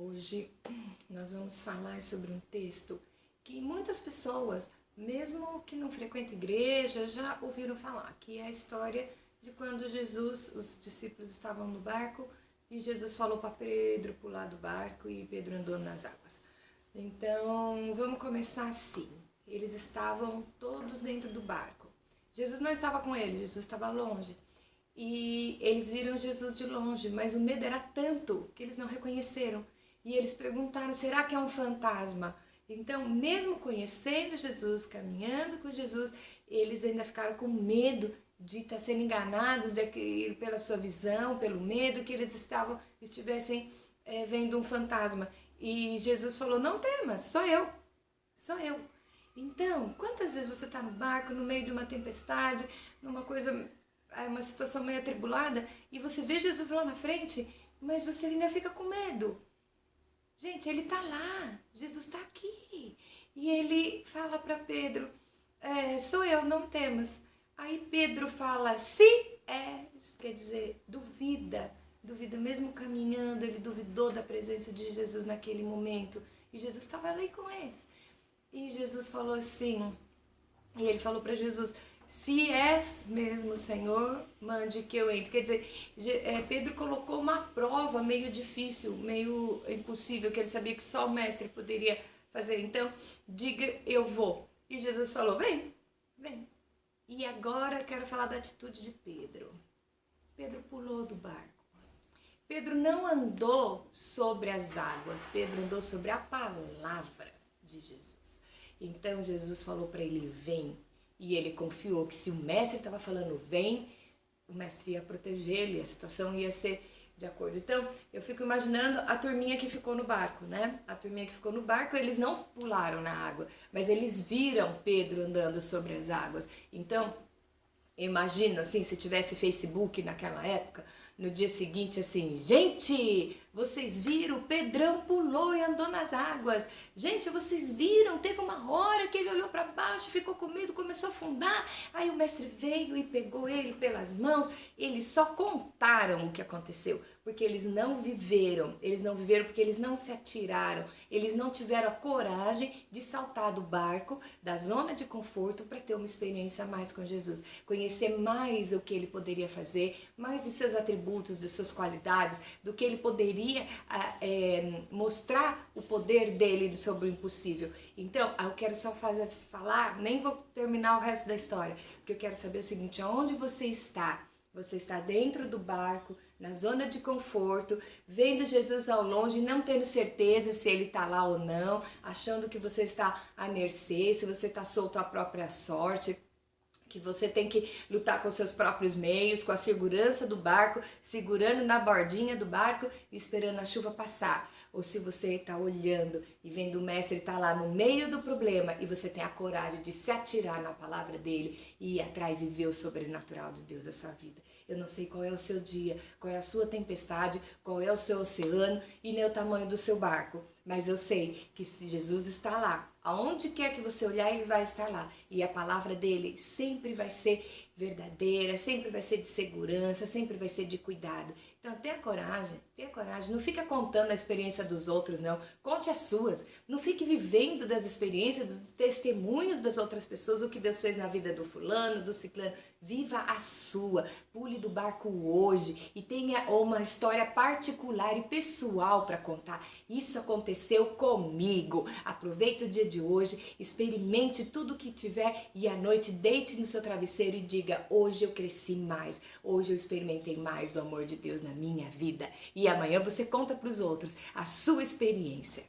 Hoje nós vamos falar sobre um texto que muitas pessoas, mesmo que não frequentam igreja, já ouviram falar, que é a história de quando os discípulos estavam no barco e Jesus falou para Pedro pular do barco e Pedro andou nas águas. Então, vamos começar assim. Eles estavam todos dentro do barco. Jesus não estava com eles, Jesus estava longe. E eles viram Jesus de longe, mas o medo era tanto que eles não reconheceram. E eles perguntaram, será que é um fantasma? Então, mesmo conhecendo Jesus, caminhando com Jesus, eles ainda ficaram com medo de estar sendo enganados pela sua visão, pelo medo que eles estivessem vendo um fantasma. E Jesus falou, não temas, sou eu. Então, quantas vezes você está no barco, no meio de uma tempestade, uma situação meio atribulada, e você vê Jesus lá na frente, mas você ainda fica com medo. Gente, ele está lá, Jesus está aqui. E ele fala para Pedro, sou eu, não temas. Aí Pedro fala, se és, quer dizer, duvida mesmo caminhando, ele duvidou da presença de Jesus naquele momento. E Jesus estava ali com eles. E Jesus falou assim, e ele falou para Jesus, se és mesmo Senhor, mande que eu entre. Quer dizer, Pedro colocou uma prova meio difícil, meio impossível, que ele sabia que só o mestre poderia fazer. Então, diga, eu vou. E Jesus falou, vem. E agora eu quero falar da atitude de Pedro. Pedro pulou do barco. Pedro não andou sobre as águas, Pedro andou sobre a palavra de Jesus. Então Jesus falou para ele, vem. E ele confiou que se o mestre estava falando vem, o mestre ia proteger ele, a situação ia ser de acordo. Então, eu fico imaginando a turminha que ficou no barco, né? A turminha que ficou no barco, eles não pularam na água, mas eles viram Pedro andando sobre as águas. Então, imagina assim, se tivesse Facebook naquela época, no dia seguinte assim, gente, vocês viram, o Pedrão pulou e andou nas águas. Gente, vocês viram, teve uma hora que ele olhou para baixo, ficou com medo, começou a afundar. Aí o mestre veio e pegou ele pelas mãos. Eles só contaram o que aconteceu, porque eles não viveram porque eles não se atiraram, eles não tiveram a coragem de saltar do barco, da zona de conforto, para ter uma experiência a mais com Jesus, conhecer mais o que ele poderia fazer, mais dos seus atributos, de suas qualidades, do que ele poderia mostrar o poder dele sobre o impossível. Então, eu quero só falar, nem vou terminar o resto da história, porque eu quero saber o seguinte, aonde você está? Você está dentro do barco, na zona de conforto, vendo Jesus ao longe, não tendo certeza se ele está lá ou não, achando que você está à mercê, se você está solto à própria sorte, que você tem que lutar com seus próprios meios, com a segurança do barco, segurando na bordinha do barco e esperando a chuva passar. Ou se você está olhando e vendo o mestre estar lá no meio do problema e você tem a coragem de se atirar na palavra dele e ir atrás e ver o sobrenatural de Deus na sua vida. Eu não sei qual é o seu dia, qual é a sua tempestade, qual é o seu oceano e nem o tamanho do seu barco. Mas eu sei que se Jesus está lá, aonde quer que você olhar, ele vai estar lá. E a palavra dele sempre vai ser verdadeira, sempre vai ser de segurança, sempre vai ser de cuidado. Então tenha coragem, não fica contando a experiência dos outros, não. Conte as suas. Não fique vivendo das experiências, dos testemunhos das outras pessoas, o que Deus fez na vida do fulano, do ciclano. Viva a sua, pule do barco hoje e tenha uma história particular e pessoal para contar. Isso aconteceu comigo. Aproveite o dia de hoje, experimente tudo que tiver e à noite deite no seu travesseiro e diga, hoje eu cresci mais, hoje eu experimentei mais do amor de Deus na minha vida. E amanhã você conta para os outros a sua experiência.